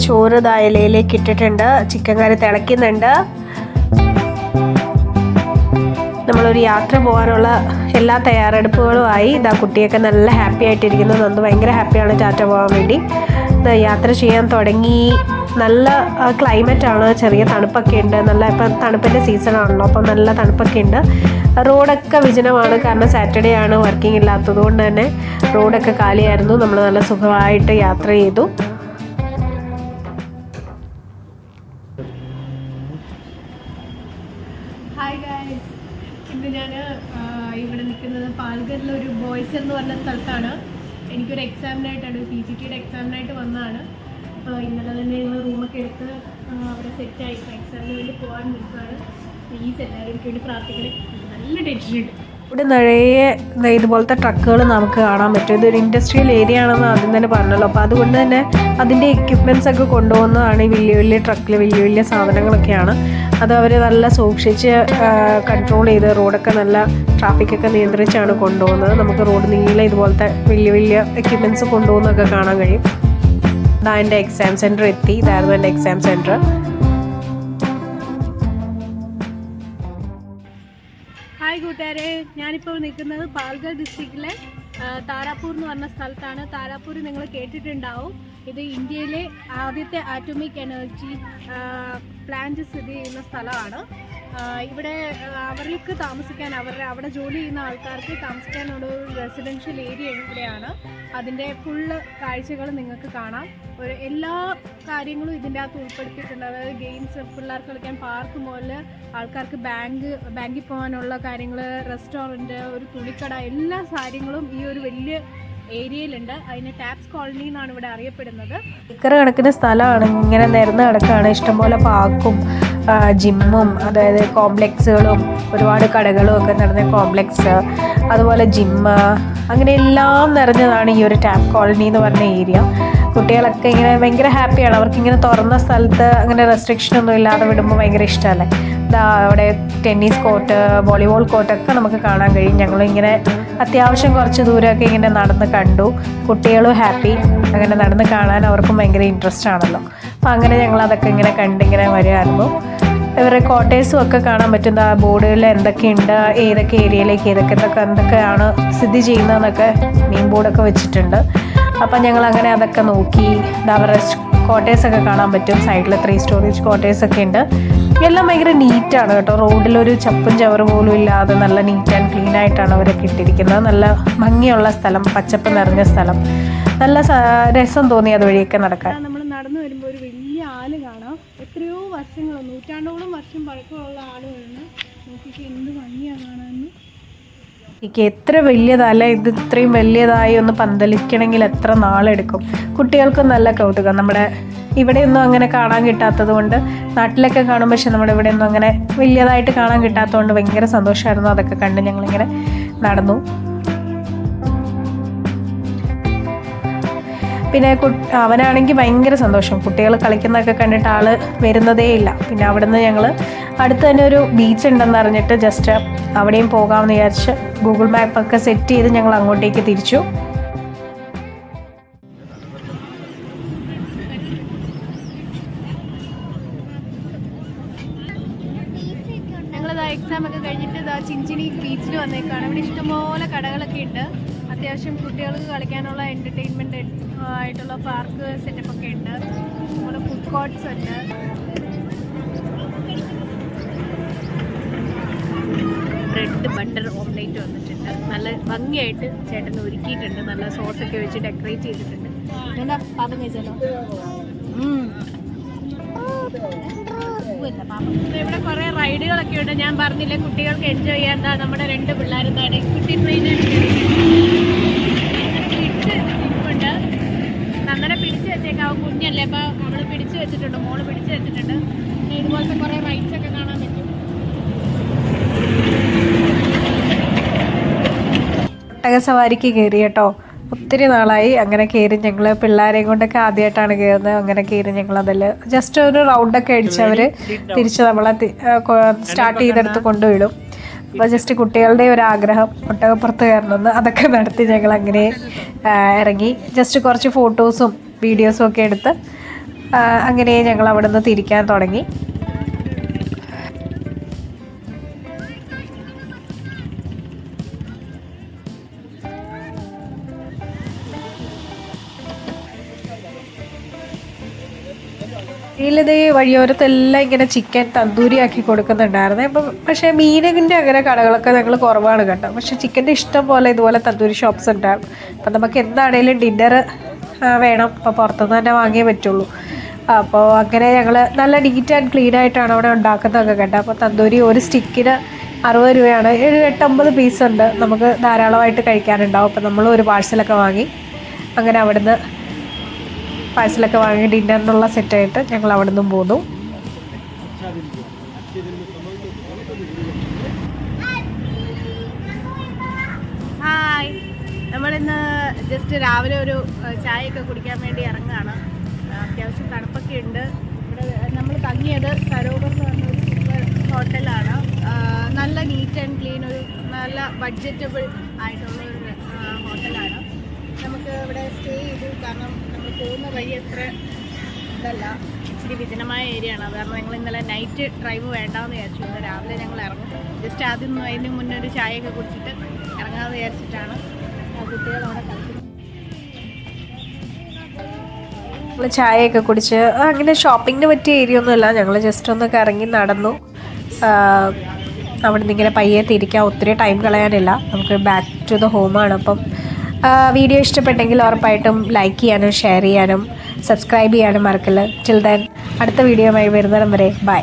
ചോറ് ഇലയിലേക്ക് ഇട്ടിട്ടുണ്ട്. ചിക്കൻ കറി തിളയ്ക്കുന്നുണ്ട്. നമ്മളൊരു യാത്ര പോകാനുള്ള എല്ലാ തയ്യാറെടുപ്പുകളുമായി. കുട്ടിയൊക്കെ നല്ല ഹാപ്പി ആയിട്ടിരിക്കുന്നു. നന്ദു ഭയങ്കര ഹാപ്പിയാണ് ടാറ്റ പോകാൻ വേണ്ടി. യാത്ര ചെയ്യാൻ തുടങ്ങി. നല്ല ക്ലൈമറ്റാണ്, ചെറിയ തണുപ്പൊക്കെ ഉണ്ട്. നല്ല ഇപ്പം തണുപ്പിൻ്റെ സീസണാണല്ലോ, അപ്പം നല്ല തണുപ്പൊക്കെ ഉണ്ട്. റോഡൊക്കെ വിജനമാണ്, കാരണം സാറ്റർഡേ ആണ്, വർക്കിംഗ് ഇല്ലാത്തത് കൊണ്ട് തന്നെ റോഡൊക്കെ കാലിയായിരുന്നു. നമ്മൾ നല്ല സുഖമായിട്ട് യാത്ര ചെയ്തു. ഹായ് ഗൈസ്, ഇന്ന് ഞാൻ ഇവിടെ നിൽക്കുന്നത് പാൽഗറിലൊരു ബോയ്സ് എന്ന് പറഞ്ഞ സ്ഥലത്താണ്. എനിക്കൊരു എക്സാമിനായിട്ടാണ്, PGTയുടെ എക്സാമിനായിട്ട് വന്നതാണ്. ഇന്നലെ തന്നെ ഞങ്ങൾ റൂമൊക്കെ എടുത്ത് അവിടെ സെറ്റായി എക്സാമിന് വേണ്ടി പോകാൻ നിൽക്കുകയാണ്. പ്ലീസ് എല്ലാവരും എനിക്ക് വേണ്ടി പ്രാർത്ഥിക്കണേ. നല്ല ടെൻഷനുണ്ട്. ഇവിടെ നിറയെ ഇതുപോലത്തെ ട്രക്കുകൾ നമുക്ക് കാണാൻ പറ്റും. ഇതൊരു ഇൻഡസ്ട്രിയൽ ഏരിയ ആണെന്ന് ആദ്യം തന്നെ പറഞ്ഞല്ലോ. അപ്പോൾ അതുകൊണ്ട് തന്നെ അതിൻ്റെ എക്യുപ്മെൻറ്റ്സ് ഒക്കെ കൊണ്ടുപോകുന്നതാണ് ഈ വലിയ വലിയ ട്രക്കിൽ. വലിയ വലിയ സാധനങ്ങളൊക്കെയാണ്. അത് അവർ നല്ല സൂക്ഷിച്ച് കൺട്രോൾ ചെയ്ത് റോഡൊക്കെ നല്ല ട്രാഫിക്കൊക്കെ നിയന്ത്രിച്ചാണ് കൊണ്ടുപോകുന്നത്. നമുക്ക് റോഡ് നീളെ ഇതുപോലത്തെ വലിയ വലിയ എക്യുപ്മെൻറ്റ്സ് കൊണ്ടുപോകുന്നതൊക്കെ കാണാൻ കഴിയും. ഇതാ എൻ്റെ എക്സാം സെൻറ്റർ എത്തി. ഇതായിരുന്നു എൻ്റെ എക്സാം സെൻറ്റർ. ഹായ് കൂട്ടുകാരെ, ഞാനിപ്പോൾ നിൽക്കുന്നത് പാൽഗർ ഡിസ്ട്രിക്റ്റിലെ താരാപൂർ എന്ന് പറഞ്ഞ സ്ഥലത്താണ്. താരാപൂർ നിങ്ങൾ കേട്ടിട്ടുണ്ടാവും. ഇത് ഇന്ത്യയിലെ ആദ്യത്തെ ആറ്റോമിക് എനർജി പ്ലാന്റ് സ്ഥിതി ചെയ്യുന്ന സ്ഥലമാണ്. ഇവിടെ അവർക്ക് താമസിക്കാൻ, അവിടെ ജോലി ചെയ്യുന്ന ആൾക്കാർക്ക് താമസിക്കാനുള്ള ഒരു റെസിഡൻഷ്യൽ ഏരിയ ഇവിടെയാണ്. അതിൻ്റെ ഫുള്ള് കാഴ്ചകൾ നിങ്ങൾക്ക് കാണാം. എല്ലാ കാര്യങ്ങളും ഇതിൻ്റെ അകത്ത് ഉൾപ്പെടുത്തിയിട്ടുണ്ട്. അതായത് ഗെയിംസ്, പിള്ളേർക്ക് കളിക്കാൻ പാർക്ക് മുതൽ ആൾക്കാർക്ക് ബാങ്കിൽ പോകാനുള്ള കാര്യങ്ങൾ, റെസ്റ്റോറൻറ്റ്, ഒരു തുണിക്കട, എല്ലാ കാര്യങ്ങളും ഈ ഒരു വലിയ ഏരിയയിലുണ്ട്. അതിന് ടാപ്സ് കോളനി എന്നാണ് ഇവിടെ അറിയപ്പെടുന്നത്. ഏക്കർ കണക്കിന് സ്ഥലമാണ്, ഇങ്ങനെ നിരന്ന് കിടക്കുകയാണ്. ഇഷ്ടംപോലെ പാർക്കും ജിമ്മും, അതായത് കോംപ്ലക്സുകളും ഒരുപാട് കടകളും ഒക്കെ നിറഞ്ഞ കോംപ്ലക്സ്, അതുപോലെ ജിമ്മ്, അങ്ങനെ എല്ലാം നിറഞ്ഞതാണ് ഈ ഒരു ടാപ്പ് കോളനി എന്ന് പറഞ്ഞ ഏരിയ. കുട്ടികളൊക്കെ ഇങ്ങനെ ഭയങ്കര ഹാപ്പിയാണ്. അവർക്കിങ്ങനെ തുറന്ന സ്ഥലത്ത് അങ്ങനെ റെസ്ട്രിക്ഷനൊന്നും ഇല്ലാതെ വിടുമ്പോൾ ഭയങ്കര ഇഷ്ടമല്ലേ. അവിടെ ടെന്നീസ് കോർട്ട്, വോളിബോൾ കോർട്ടൊക്കെ നമുക്ക് കാണാൻ കഴിയും. ഞങ്ങളിങ്ങനെ അത്യാവശ്യം കുറച്ച് ദൂരമൊക്കെ ഇങ്ങനെ നടന്ന് കണ്ടു. കുട്ടികളും ഹാപ്പി, അങ്ങനെ നടന്ന് കാണാൻ അവർക്കും ഭയങ്കര ഇൻട്രസ്റ്റ് ആണല്ലോ. അപ്പം അങ്ങനെ ഞങ്ങളതൊക്കെ ഇങ്ങനെ കണ്ടിങ്ങനെ വരുമായിരുന്നു. ഇവരുടെ ക്വാർട്ടേഴ്സും ഒക്കെ കാണാൻ പറ്റുന്ന ബോർഡുകളിൽ എന്തൊക്കെയുണ്ട്, ഏതൊക്കെ ഏരിയയിലേക്ക് എന്തൊക്കെയാണ് സ്ഥിതി ചെയ്യുന്നതെന്നൊക്കെ മെയിൻ ബോർഡൊക്കെ വെച്ചിട്ടുണ്ട്. അപ്പം ഞങ്ങൾ അങ്ങനെ അതൊക്കെ നോക്കി. അവരുടെ ക്വാർട്ടേഴ്സൊക്കെ കാണാൻ പറ്റും. സൈഡിൽ 3 സ്റ്റോറേജ് ക്വാർട്ടേഴ്സൊക്കെ ഉണ്ട്. എല്ലാം ഭയങ്കര നീറ്റാണ് കേട്ടോ. റോഡിലൊരു ചപ്പും ചവറ് പോലും ഇല്ലാതെ നല്ല നീറ്റ് ആൻഡ് ക്ലീൻ ആയിട്ടാണ് അവരൊക്കെ ഇട്ടിരിക്കുന്നത്. നല്ല ഭംഗിയുള്ള സ്ഥലം, പച്ചപ്പ് നിറഞ്ഞ സ്ഥലം. നല്ല രസം തോന്നി അതുവഴിയൊക്കെ നടക്കാൻ. നമ്മൾ നടന്നു വരുമ്പോൾ ഒരു വലിയ ആല് കാണാം. എത്രയോ വർഷങ്ങൾ, നൂറ്റാണ്ടോളം വർഷം പഴക്കമുള്ള ആളുകളാണ്. നോക്കിയിട്ട് എന്ത് ഭംഗിയാണ് കാണാമെന്ന്. എത്ര വലിയതല്ല ഇത്. ഇത്രയും വലിയതായി ഒന്ന് പന്തലിക്കണമെങ്കിൽ എത്ര നാളെടുക്കും. കുട്ടികൾക്കും നല്ല കൗതുകം. നമ്മുടെ ഇവിടെയൊന്നും അങ്ങനെ കാണാൻ കിട്ടാത്തത് കൊണ്ട്, നാട്ടിലൊക്കെ കാണും, പക്ഷെ നമ്മുടെ ഇവിടെയൊന്നും അങ്ങനെ വലിയതായിട്ട് കാണാൻ കിട്ടാത്തതുകൊണ്ട് ഭയങ്കര സന്തോഷമായിരുന്നു. അതൊക്കെ കണ്ട് ഞങ്ങളിങ്ങനെ നടന്നു. പിന്നെ അവനാണെങ്കിൽ ഭയങ്കര സന്തോഷം. കുട്ടികൾ കളിക്കുന്നതൊക്കെ കണ്ടിട്ട് ആൾ വരുന്നതേ ഇല്ല. പിന്നെ അവിടെ നിന്ന് ഞങ്ങൾ അടുത്ത് തന്നെ ഒരു ബീച്ച് ഉണ്ടെന്ന് അറിഞ്ഞിട്ട് ജസ്റ്റ് അവിടെയും പോകാമെന്ന് വിചാരിച്ച് ഗൂഗിൾ മാപ്പൊക്കെ സെറ്റ് ചെയ്ത് ഞങ്ങൾ അങ്ങോട്ടേക്ക് തിരിച്ചു. ഞങ്ങളിതാ എക്സാം ഒക്കെ കഴിഞ്ഞിട്ട് ചിഞ്ചിനി ബീച്ചിൽ വന്നേക്കാണ്. ഇവിടെ ഇഷ്ടംപോലെ കടകളൊക്കെ ഉണ്ട്. അത്യാവശ്യം കുട്ടികൾക്ക് കളിക്കാനുള്ള എൻ്റർടൈൻമെൻറ്റ് ആയിട്ടുള്ള പാർക്ക് സെറ്റപ്പൊക്കെ ഉണ്ട്. അതുപോലെ ഫുഡ് കോർട്ട്സ് ഉണ്ട്. ബ്രെഡ് ബട്ടർ ഓംലേറ്റ് വന്നിട്ടുണ്ട്. നല്ല ഭംഗിയായിട്ട് ചേട്ടൻ ഒരുക്കിയിട്ടുണ്ട്. നല്ല സോസൊക്കെ വെച്ച് ഡെക്കറേറ്റ് ചെയ്തിട്ടുണ്ട്. എന്താ പാപം കഴിച്ചാലോ? ഇവിടെ കുറേ റൈഡുകളൊക്കെ ഉണ്ട്. ഞാൻ പറഞ്ഞില്ലേ കുട്ടികൾക്ക് എൻജോയ് ചെയ്യാൻ. എന്താ നമ്മുടെ 2 പിള്ളേരെന്താണ് കുട്ടി ട്രെയിനിൽ പിടിച്ചിട്ടുണ്ട്. നന്നനെ പിടിച്ചു വെച്ചേക്കാവും. കുഞ്ഞല്ലേ, അപ്പോൾ അവള് പിടിച്ചു വെച്ചിട്ടുണ്ട്, മോള് പിടിച്ചു വെച്ചിട്ടുണ്ട്. പിന്നെ ഇതുപോലത്തെ കുറേ റൈഡ്സ് ഒക്കെ കാണാൻ പറ്റും. ഒട്ടകസവാരിക്ക് കയറി കേട്ടോ. ഒത്തിരി നാളായി അങ്ങനെ കയറി. ഞങ്ങൾ പിള്ളേരെയും കൊണ്ടൊക്കെ ആദ്യമായിട്ടാണ് കയറുന്നത്. അങ്ങനെ കയറി ഞങ്ങളതിൽ ജസ്റ്റ് ഒരു റൗണ്ടൊക്കെ അടിച്ച് അവർ തിരിച്ച് നമ്മളെ സ്റ്റാർട്ട് ചെയ്തെടുത്ത് കൊണ്ടുവിടും. അപ്പോൾ ജസ്റ്റ് കുട്ടികളുടെ ഒരു ആഗ്രഹം ഒട്ടകപ്പുറത്ത് കയറണമെന്ന്, അതൊക്കെ നടത്തി ഞങ്ങൾ അങ്ങനെ ഇറങ്ങി. ജസ്റ്റ് കുറച്ച് ഫോട്ടോസും വീഡിയോസും ഒക്കെ എടുത്ത് അങ്ങനെ ഞങ്ങൾ അവിടെ നിന്ന് തിരിക്കാൻ തുടങ്ങി. ഇതിലിത് വഴിയോരത്തെല്ലാം ഇങ്ങനെ ചിക്കൻ തന്തൂരി ആക്കി കൊടുക്കുന്നുണ്ടായിരുന്നു. അപ്പം പക്ഷേ മീനിൻ്റെ അങ്ങനെ കടകളൊക്കെ ഞങ്ങൾ കുറവാണ് കേട്ടോ. പക്ഷേ ചിക്കൻ്റെ ഇഷ്ടം പോലെ ഇതുപോലെ തന്തൂരി ഷോപ്സ് ഉണ്ടാകും. അപ്പം നമുക്ക് എന്താണേലും ഡിന്നർ വേണം, അപ്പോൾ പുറത്തുനിന്ന് തന്നെ വാങ്ങിയേ പറ്റുള്ളൂ. അപ്പോൾ അങ്ങനെ ഞങ്ങൾ നല്ല നീറ്റ് ആൻഡ് ക്ലീൻ ആയിട്ടാണ് അവിടെ ഉണ്ടാക്കുന്നതൊക്കെ കേട്ടോ. അപ്പോൾ തന്തൂരി ഒരു സ്റ്റിക്കിന് 60 രൂപയാണ്. 8-9 പീസ് ഉണ്ട്, നമുക്ക് ധാരാളമായിട്ട് കഴിക്കാനുണ്ടാവും. അപ്പോൾ നമ്മൾ ഒരു പാഴ്സലൊക്കെ വാങ്ങി അങ്ങനെ അവിടുന്ന് പാഴ്സലൊക്കെ വാങ്ങി ഡിന്നറിനുള്ള സെറ്റായിട്ട് ഞങ്ങൾ അവിടെ നിന്നും പോന്നു. ഹായ്, നമ്മളിന്ന് ജസ്റ്റ് രാവിലെ ഒരു ചായയൊക്കെ കുടിക്കാൻ വേണ്ടി ഇറങ്ങുകയാണ്. അത്യാവശ്യം തണുപ്പൊക്കെ ഉണ്ട്. ഇവിടെ നമ്മൾ തങ്ങിയത് സരോവർ എന്ന് പറഞ്ഞൊരു സൂപ്പർ ഹോട്ടലാണ്. നല്ല നീറ്റ് ആൻഡ് ക്ലീൻ, ഒരു നല്ല ബഡ്ജറ്റബിൾ ആയിട്ടുള്ള ഒരു ഹോട്ടലാണ്. നമുക്ക് ഇവിടെ സ്റ്റേ ചെയ്തു. കാരണം നമ്മൾ പോകുന്ന വഴി അത്ര ഇതല്ല, ഇച്ചിരി വിജനമായ ഏരിയ ആണ്. അത് കാരണം ഞങ്ങൾ ഇന്നലെ നൈറ്റ് ഡ്രൈവ് വേണ്ടാമെന്ന് വിചാരിച്ചു. ഇന്ന് രാവിലെ ഞങ്ങൾ ഇറങ്ങും. ജസ്റ്റ് ആദ്യം അതിന് മുന്നേ ഒരു ചായയൊക്കെ കുടിച്ചിട്ട് ഇറങ്ങാമെന്ന് വിചാരിച്ചിട്ടാണ്. കുട്ടികളവിടെ കളിക്കുന്നത്. ഞങ്ങൾ ചായയൊക്കെ കുടിച്ച് അങ്ങനെ ഷോപ്പിങ്ങിന് പറ്റിയ ഏരിയ ഒന്നുമില്ല. ഞങ്ങൾ ജസ്റ്റ് ഒന്ന് കറങ്ങി നടന്നു. അവിടെ നിന്ന് ഇങ്ങനെ പയ്യെ തിരിക്കാൻ, ഒത്തിരി ടൈം കളയാനില്ല. നമുക്ക് ബാക്ക് ടു ദ ഹോമാണ്. അപ്പം വീഡിയോ ഇഷ്ടപ്പെട്ടെങ്കിൽ ഉറപ്പായിട്ടും ലൈക്ക് ചെയ്യാനും ഷെയർ ചെയ്യാനും സബ്സ്ക്രൈബ് ചെയ്യാനും മറക്കല്ല. ടിൽ ദെൻ അടുത്ത വീഡിയോയുമായി വരുന്നിടം വരെ ബൈ.